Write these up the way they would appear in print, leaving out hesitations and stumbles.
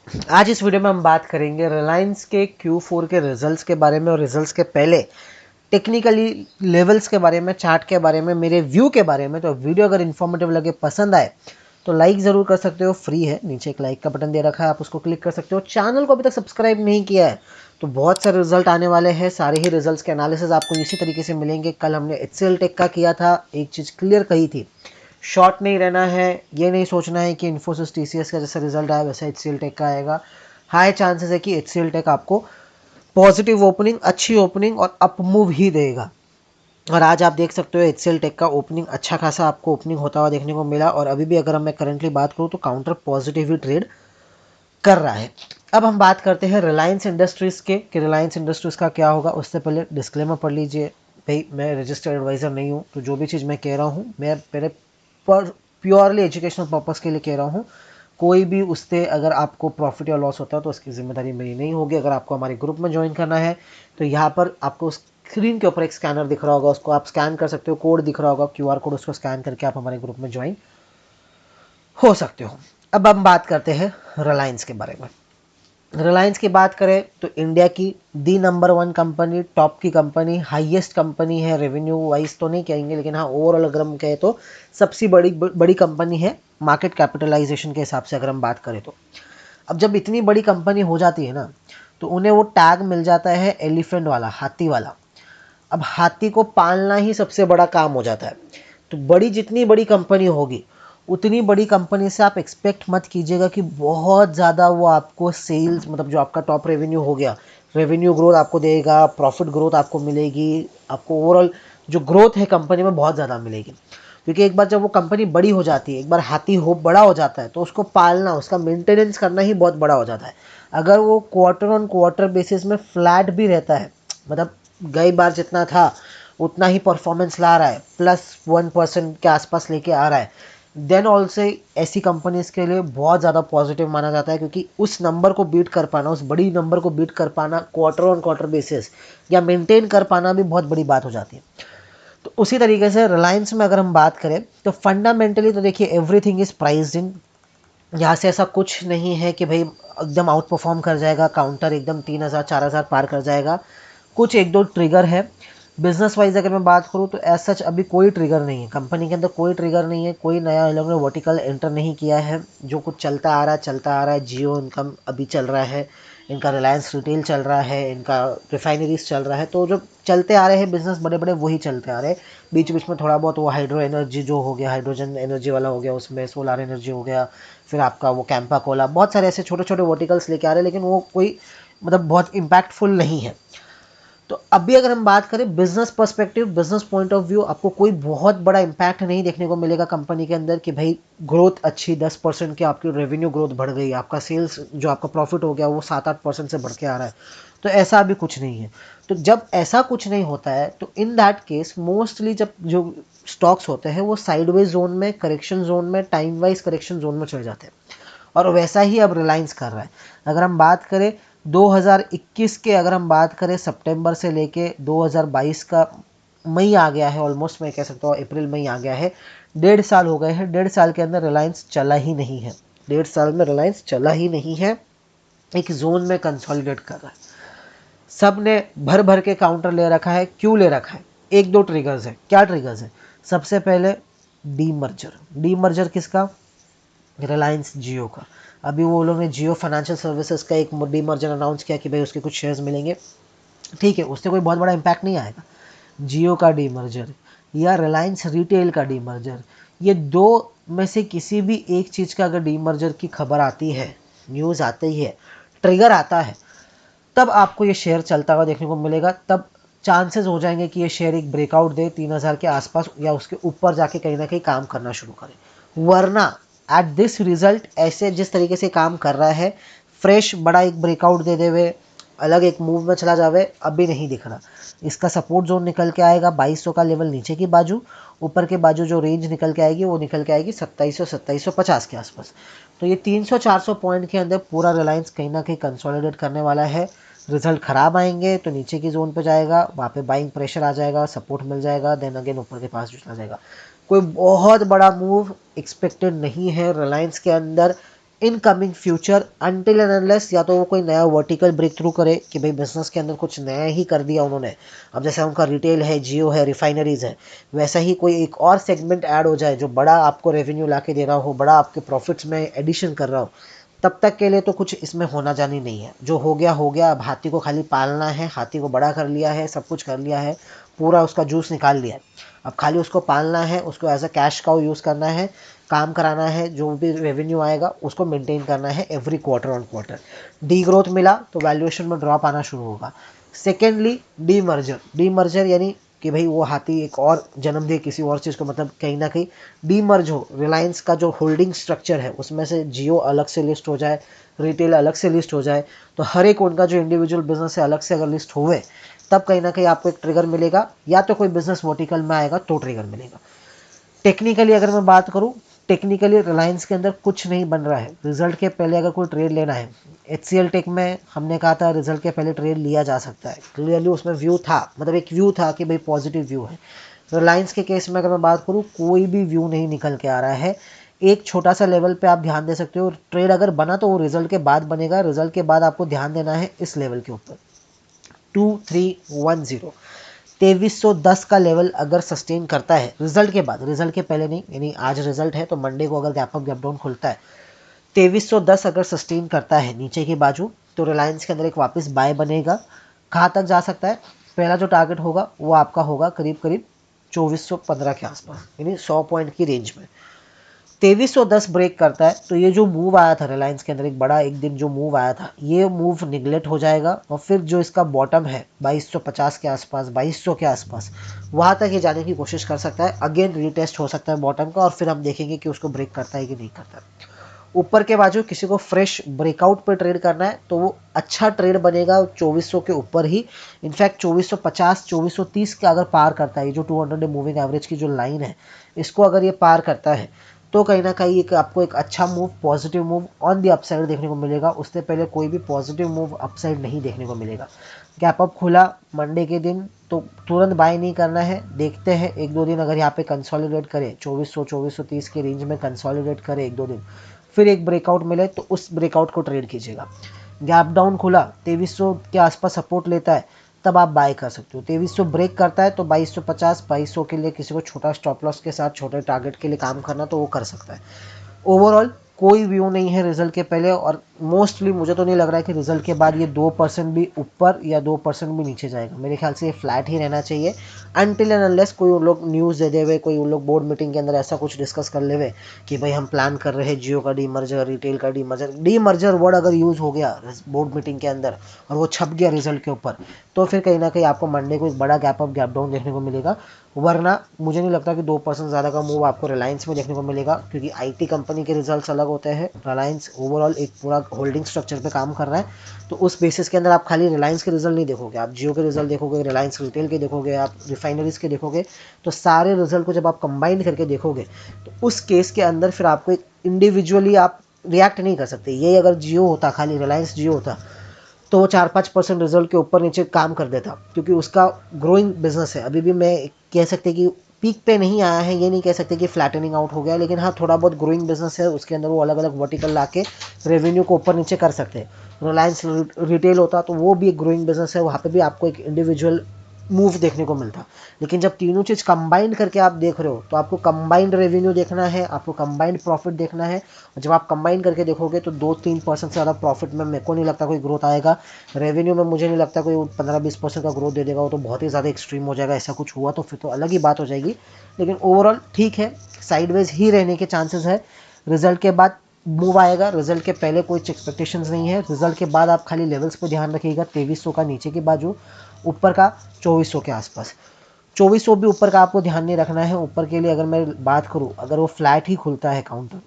आज इस वीडियो में हम बात करेंगे रिलायंस के Q4 के रिजल्ट्स के बारे में और रिजल्ट्स के पहले टेक्निकली लेवल्स के बारे में, चार्ट के बारे में, मेरे व्यू के बारे में। तो वीडियो अगर इन्फॉर्मेटिव लगे, पसंद आए तो लाइक ज़रूर कर सकते हो, फ्री है, नीचे एक लाइक का बटन दे रखा है, आप उसको क्लिक कर सकते हो। चैनल को अभी तक सब्सक्राइब नहीं किया है तो बहुत सारे रिजल्ट आने वाले हैं, सारे ही रिजल्ट्स के एनालिसिस आपको इसी तरीके से मिलेंगे। कल हमने HCL टेक का किया था, एक चीज़ क्लियर कही थी, शॉर्ट नहीं रहना है, ये नहीं सोचना है कि इन्फोसिस TCS का जैसा रिजल्ट आया वैसा HCL टेक का आएगा। हाई चांसेस है कि HCL टेक आपको पॉजिटिव ओपनिंग, अच्छी ओपनिंग और अप मूव ही देगा। और आज आप देख सकते हो HCL टेक का ओपनिंग अच्छा खासा आपको ओपनिंग होता हुआ देखने को मिला, और अभी भी अगर मैं करंटली बात करूँ तो काउंटर पॉजिटिव ही ट्रेड कर रहा है। अब हम बात करते हैं रिलायंस इंडस्ट्रीज़ के कि रिलायंस इंडस्ट्रीज़ का क्या होगा। उससे पहले डिस्क्लेमर पढ़ लीजिए, भाई मैं रजिस्टर्ड एडवाइज़र नहीं हूँ, तो जो भी चीज़ मैं कह रहा हूँ मैं मेरे पर प्योरली एजुकेशनल पर्पज़ के लिए कह रहा हूँ। कोई भी उससे अगर आपको प्रॉफिट या लॉस होता है तो उसकी जिम्मेदारी मेरी नहीं होगी। अगर आपको हमारे ग्रुप में ज्वाइन करना है तो यहाँ पर आपको स्क्रीन के ऊपर एक स्कैनर दिख रहा होगा, उसको आप स्कैन कर सकते हो, कोड दिख रहा होगा QR कोड, उसको स्कैन करके आप हमारे ग्रुप में ज्वाइन हो सकते हो। अब हम बात करते हैं रिलायंस के बारे में। रिलायंस की बात करें तो इंडिया की दी नंबर 1 कंपनी, टॉप की कंपनी, हाईएस्ट कंपनी है। रेवेन्यू वाइज तो नहीं कहेंगे, लेकिन हाँ ओवरऑल अगर हम कहें तो सबसे बड़ी बड़ी कंपनी है मार्केट कैपिटलाइजेशन के हिसाब से अगर हम बात करें तो। अब जब इतनी बड़ी कंपनी हो जाती है ना तो उन्हें वो टैग मिल जाता है एलिफेंट वाला, हाथी वाला। अब हाथी को पालना ही सबसे बड़ा काम हो जाता है। तो बड़ी जितनी बड़ी कंपनी होगी उतनी बड़ी कंपनी से आप एक्सपेक्ट मत कीजिएगा कि बहुत ज़्यादा वो आपको सेल्स, मतलब जो आपका टॉप रेवेन्यू हो गया, रेवेन्यू ग्रोथ आपको देगा, प्रॉफिट ग्रोथ आपको मिलेगी, आपको ओवरऑल जो ग्रोथ है कंपनी में बहुत ज़्यादा मिलेगी। क्योंकि एक बार जब वो कंपनी बड़ी हो जाती है, एक बार हाथी हो बड़ा हो जाता है तो उसको पालना, उसका मेंटेनेंस करना ही बहुत बड़ा हो जाता है। अगर वो क्वार्टर ऑन क्वार्टर बेसिस में फ्लैट भी रहता है, मतलब गई बार जितना था उतना ही परफॉर्मेंस ला रहा है, +1% के आसपास लेके आ रहा है, देन ऑल्सो ऐसी कंपनीज के लिए बहुत ज़्यादा पॉजिटिव माना जाता है। क्योंकि उस नंबर को बीट कर पाना, उस बड़ी नंबर को बीट कर पाना क्वार्टर ऑन क्वार्टर बेसिस या मेंटेन कर पाना भी बहुत बड़ी बात हो जाती है। तो उसी तरीके से रिलायंस में अगर हम बात करें तो फंडामेंटली तो देखिए एवरीथिंग इज़ प्राइस्ड इन। यहाँ से ऐसा कुछ नहीं है कि भाई एकदम आउट परफॉर्म कर जाएगा, काउंटर एकदम 3,000 4,000 पार कर जाएगा। कुछ एक दो ट्रिगर है। बिजनेस वाइज अगर मैं बात करूँ तो एज सच अभी कोई ट्रिगर नहीं है कंपनी के अंदर, कोई ट्रिगर नहीं है, कोई नया इन लोगों ने वर्टिकल एंटर नहीं किया है। जो कुछ चलता आ रहा है चलता आ रहा है। जियो इनकम अभी चल रहा है, इनका रिलायंस रिटेल चल रहा है, इनका रिफाइनरीज चल रहा है। तो जो चलते आ रहे हैं बिजनेस बड़े बड़े वही चलते आ रहे हैं। बीच बीच में थोड़ा बहुत वो हाइड्रो एनर्जी जो हो गया, हाइड्रोजन एनर्जी वाला हो गया, उसमें सोलर एनर्जी हो गया, फिर आपका वो कैंपा कोला, बहुत सारे ऐसे छोटे छोटे वर्टिकल्स लेके आ रहे हैं, लेकिन वो कोई मतलब बहुत इम्पैक्टफुल नहीं है। तो अभी अगर हम बात करें business perspective, business point of view, आपको कोई बहुत बड़ा इम्पैक्ट नहीं देखने को मिलेगा कंपनी के अंदर कि भाई ग्रोथ अच्छी 10% की आपकी रेवेन्यू ग्रोथ बढ़ गई, आपका सेल्स जो आपका प्रॉफिट हो गया वो 7-8% से बढ़ के आ रहा है। तो ऐसा अभी कुछ नहीं है। तो जब ऐसा कुछ नहीं होता है तो इन दैट केस मोस्टली जब जो स्टॉक्स होते हैं वो साइडवेज जोन में, करेक्शन जोन में, टाइम वाइज करेक्शन जोन में चले जाते हैं। और वैसा ही अब रिलायंस कर रहा है। अगर हम बात करें 2021 के, अगर हम बात करें सितंबर से लेके 2022 का मई आ गया है, ऑलमोस्ट मैं कह सकता हूँ अप्रैल मई आ गया है, 1.5 साल हो गए हैं। 1.5 साल के अंदर रिलायंस चला ही नहीं है। 1.5 साल में रिलायंस चला ही नहीं है, एक जोन में कंसोलिडेट कर रहा है। सब ने भर भर के काउंटर ले रखा है। क्यों ले रखा है? एक दो ट्रिगर्स है। क्या ट्रिगर्स है? सबसे पहले डीमर्जर। डीमर्जर किसका? रिलायंस जियो का। अभी वो लोग ने जियो फाइनेंशियल सर्विसेज का एक डीमर्जर अनाउंस किया कि भाई उसके कुछ शेयर्स मिलेंगे। ठीक है, उससे कोई बहुत बड़ा इम्पैक्ट नहीं आएगा। जियो का डीमर्जर या रिलायंस रिटेल का डीमर्जर, ये दो में से किसी भी एक चीज़ का अगर डीमर्जर की खबर आती है, न्यूज़ आती है, ट्रिगर आता है, तब आपको ये शेयर चलता हुआ देखने को मिलेगा। तब चांसेस हो जाएंगे कि ये शेयर एक ब्रेकआउट दे 3,000 के आसपास या उसके ऊपर जाके कहीं ना कहीं काम करना शुरू करे। वरना एट दिस रिजल्ट ऐसे जिस तरीके से काम कर रहा है, फ्रेश बड़ा एक ब्रेकआउट दे दे हुए अलग एक मूव में चला जावे, अभी नहीं दिख रहा। इसका सपोर्ट जोन निकल के आएगा 2200 का लेवल नीचे की बाजू, ऊपर के बाजू जो रेंज निकल के आएगी वो निकल के आएगी 2700-2750 के आसपास। तो ये 300-400 पॉइंट के अंदर पूरा रिलायंस कहीं ना कहीं कंसोलिडेट करने वाला है। रिजल्ट खराब आएंगे तो नीचे की जोन पे जाएगा, वहाँ पे बाइंग प्रेशर आ जाएगा, सपोर्ट मिल जाएगा, देन अगेन ऊपर के पास चला जाएगा। कोई बहुत बड़ा मूव एक्सपेक्टेड नहीं है रिलायंस के अंदर in coming future until and unless या तो वो कोई नया वर्टिकल ब्रेक थ्रू करे कि भाई बिजनेस के अंदर कुछ नया ही कर दिया उन्होंने। अब जैसे उनका रिटेल है, जियो है, रिफाइनरीज है, वैसा ही कोई एक और सेगमेंट ऐड हो जाए जो बड़ा आपको रेवेन्यू ला के दे रहा हो, बड़ा आपके प्रॉफिट्स में एडिशन कर रहा हो, तब तक के लिए तो कुछ इसमें होना जानी नहीं है। जो हो गया हो गया। अब हाथी को खाली पालना है, हाथी को बड़ा कर लिया है, सब कुछ कर लिया है, पूरा उसका जूस निकाल लिया है। अब खाली उसको पालना है, उसको as a cash cow use करना है, काम कराना है, जो भी रेवेन्यू आएगा उसको मेंटेन करना है every quarter on quarter. D growth मिला तो वैल्यूएशन में ड्रॉप आना शुरू होगा। सेकेंडली डी मर्जर यानी कि भाई वो हाथी एक और जन्म दे किसी और चीज़ को, मतलब कहीं ना कहीं डीमर्ज हो। रिलायंस का जो होल्डिंग स्ट्रक्चर है उसमें से जियो अलग से लिस्ट हो जाए, रिटेल अलग से लिस्ट हो जाए, तो हर एक उनका जो इंडिविजुअल बिजनेस है अलग से अगर लिस्ट हुए, तब कहीं ना कहीं आपको एक ट्रिगर मिलेगा, या तो कोई बिजनेस वर्टिकल में आएगा तो ट्रिगर मिलेगा। टेक्निकली अगर मैं बात करूं, टेक्निकली रिलायंस के अंदर कुछ नहीं बन रहा है। रिजल्ट के पहले अगर कोई ट्रेड लेना है, HCL टेक में हमने कहा था रिजल्ट के पहले ट्रेड लिया जा सकता है, क्लियरली उसमें व्यू था, मतलब एक व्यू था कि भाई पॉजिटिव व्यू है। रिलायंस के केस में अगर मैं बात करूं, कोई भी व्यू नहीं निकल के आ रहा है। एक छोटा सा लेवल पे आप ध्यान दे सकते हो, ट्रेड अगर बना तो वो रिजल्ट के बाद बनेगा, रिजल्ट के बाद आपको ध्यान देना है इस लेवल के ऊपर 2310। 2310 का लेवल अगर सस्टेन करता है रिजल्ट के बाद, रिजल्ट के पहले नहीं, यानी आज रिजल्ट है तो मंडे को अगर गैप अप गैप डाउन खुलता है, 2310 अगर सस्टेन करता है नीचे की बाजू, तो रिलायंस के अंदर एक वापस बाय बनेगा। कहाँ तक जा सकता है? पहला जो टारगेट होगा वो आपका होगा करीब करीब 2415 के आसपास, यानी 100 पॉइंट की रेंज में। 2310 ब्रेक करता है तो ये जो मूव आया था रिलायंस के अंदर, एक बड़ा एक दिन जो मूव आया था, ये मूव निगलेक्ट हो जाएगा, और फिर जो इसका बॉटम है 2250 के आसपास, 2200 के आसपास, वहाँ तक ये जाने की कोशिश कर सकता है। अगेन रीटेस्ट हो सकता है बॉटम का, और फिर हम देखेंगे कि उसको ब्रेक करता है कि नहीं करता। ऊपर के बाजू किसी को फ्रेश ब्रेकआउट पे ट्रेड करना है तो वो अच्छा ट्रेड बनेगा 2400 के ऊपर ही। इनफैक्ट 2450 2430 का अगर पार करता है, जो 200 डे मूविंग एवरेज की जो लाइन है, इसको अगर ये पार करता है, तो कहीं ना कहीं एक आपको एक अच्छा move, positive move on the upside देखने को मिलेगा। उससे पहले कोई भी पॉजिटिव मूव अपसाइड नहीं देखने को मिलेगा। गैप अप खुला मंडे के दिन तो तुरंत बाय नहीं करना है, देखते हैं एक दो दिन अगर यहाँ पे कंसोलिडेट करे, 2400 2430 के रेंज में कंसोलिडेट करे एक दो दिन, फिर एक ब्रेकआउट मिले तो उस ब्रेकआउट को ट्रेड कीजिएगा। गैप डाउन खुला 2300 के आसपास सपोर्ट लेता है, तब आप बाय कर सकते हो। 2300 ब्रेक करता है तो 2250 2200 के लिए किसी को छोटा स्टॉप लॉस के साथ छोटे टारगेट के लिए काम करना तो वो कर सकता है। ओवरऑल कोई व्यू नहीं है रिजल्ट के पहले, और मोस्टली मुझे तो नहीं लग रहा है कि रिजल्ट के बाद ये 2% भी ऊपर या 2% भी नीचे जाएगा। मेरे ख्याल से ये फ्लैट ही रहना चाहिए अनटिल एंड अनलेस कोई उन लोग न्यूज़ दे देवे, कोई उन लोग बोर्ड मीटिंग के अंदर ऐसा कुछ डिस्कस कर लेवे कि भाई हम प्लान कर रहे हैं जियो का डीमर्जर, रिटेल का डीमर्जर वर्ड अगर यूज़ हो गया बोर्ड मीटिंग के अंदर और वो छप गया रिजल्ट के ऊपर, तो फिर कहीं ना कहीं आपको मंडे को एक बड़ा गैप अप गैप डाउन देखने को मिलेगा। वरना मुझे नहीं लगता कि 2% ज़्यादा का मूव आपको रिलायंस में देखने को मिलेगा, क्योंकि आईटी कंपनी के रिजल्ट्स अलग होते हैं। रिलायंस ओवरऑल एक पूरा होल्डिंग स्ट्रक्चर पे काम कर रहा है, तो उस बेसिस के अंदर आप खाली रिलायंस के रिजल्ट नहीं देखोगे, आप जियो के रिजल्ट देखोगे, रिलायंस रिटेल के देखोगे, आप रिफाइनरीज के देखोगे। तो सारे रिजल्ट को जब आप कंबाइन करके देखोगे, तो उस केस के अंदर फिर आपको एक इंडिविजुअली आप रिएक्ट नहीं कर सकते। ये अगर जियो होता, खाली रिलायंस जियो होता, तो वो 4-5% रिजल्ट के ऊपर नीचे काम कर देता, क्योंकि उसका ग्रोइंग बिजनेस है। अभी भी मैं कह सकते कि पीक पे नहीं आया है, ये नहीं कह सकते कि फ्लैटनिंग आउट हो गया, लेकिन हाँ थोड़ा बहुत ग्रोइंग बिजनेस है, उसके अंदर वो अलग अलग वर्टिकल ला के रेवेन्यू को ऊपर नीचे कर सकते हैं। रिलायंस रिटेल होता तो वो भी एक ग्रोइंग बिजनेस है, वहाँ पे भी आपको एक इंडिविजुअल मूव देखने को मिलता। लेकिन जब तीनों चीज़ कंबाइंड करके आप देख रहे हो, तो आपको कंबाइंड रेवेन्यू देखना है, आपको कंबाइंड प्रॉफिट देखना है। और जब आप कंबाइन करके देखोगे तो 2-3% से ज़्यादा प्रॉफिट में मेरे को नहीं लगता कोई ग्रोथ आएगा। रेवेन्यू में मुझे नहीं लगता कोई 15-20% का ग्रोथ दे देगा, वो तो बहुत ही ज़्यादा एक्सट्रीम हो जाएगा। ऐसा कुछ हुआ तो फिर तो अलग ही बात हो जाएगी। लेकिन ओवरऑल ठीक है, साइडवेज ही रहने के चांसेस है। रिजल्ट के बाद मूव आएगा, रिजल्ट के पहले कोई एक्सपेक्टेशंस नहीं है। रिजल्ट के बाद आप खाली लेवल्स पर ध्यान रखिएगा, 2300 का नीचे की बाजू, ऊपर का 2400 के आसपास। 2400 भी ऊपर का आपको ध्यान नहीं रखना है। ऊपर के लिए अगर मैं बात करूं, अगर वो फ्लैट ही खुलता है काउंटर,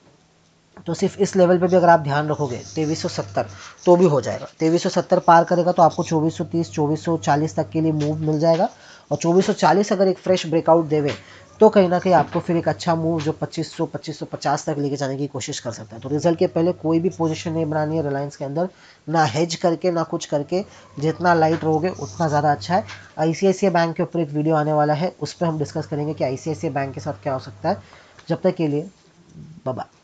तो सिर्फ इस लेवल पे भी अगर आप ध्यान रखोगे 2370, तो भी हो जाएगा। 2370 पार करेगा तो आपको 2430 2440 तक के लिए मूव मिल जाएगा। और 2440 अगर एक फ्रेश ब्रेकआउट देवे, तो कहीं ना कहीं आपको फिर एक अच्छा मूव जो 2500 2550 तक लेके जाने की कोशिश कर सकता है। तो रिजल्ट के पहले कोई भी पोजीशन नहीं बनानी है रिलायंस के अंदर, ना हेज करके ना कुछ करके। जितना लाइट रहोगे उतना ज़्यादा अच्छा है। ICICI बैंक के ऊपर एक वीडियो आने वाला है, उस पर हम डिस्कस करेंगे कि ICICI बैंक के साथ क्या हो सकता है। जब तक के लिए बाय बाय।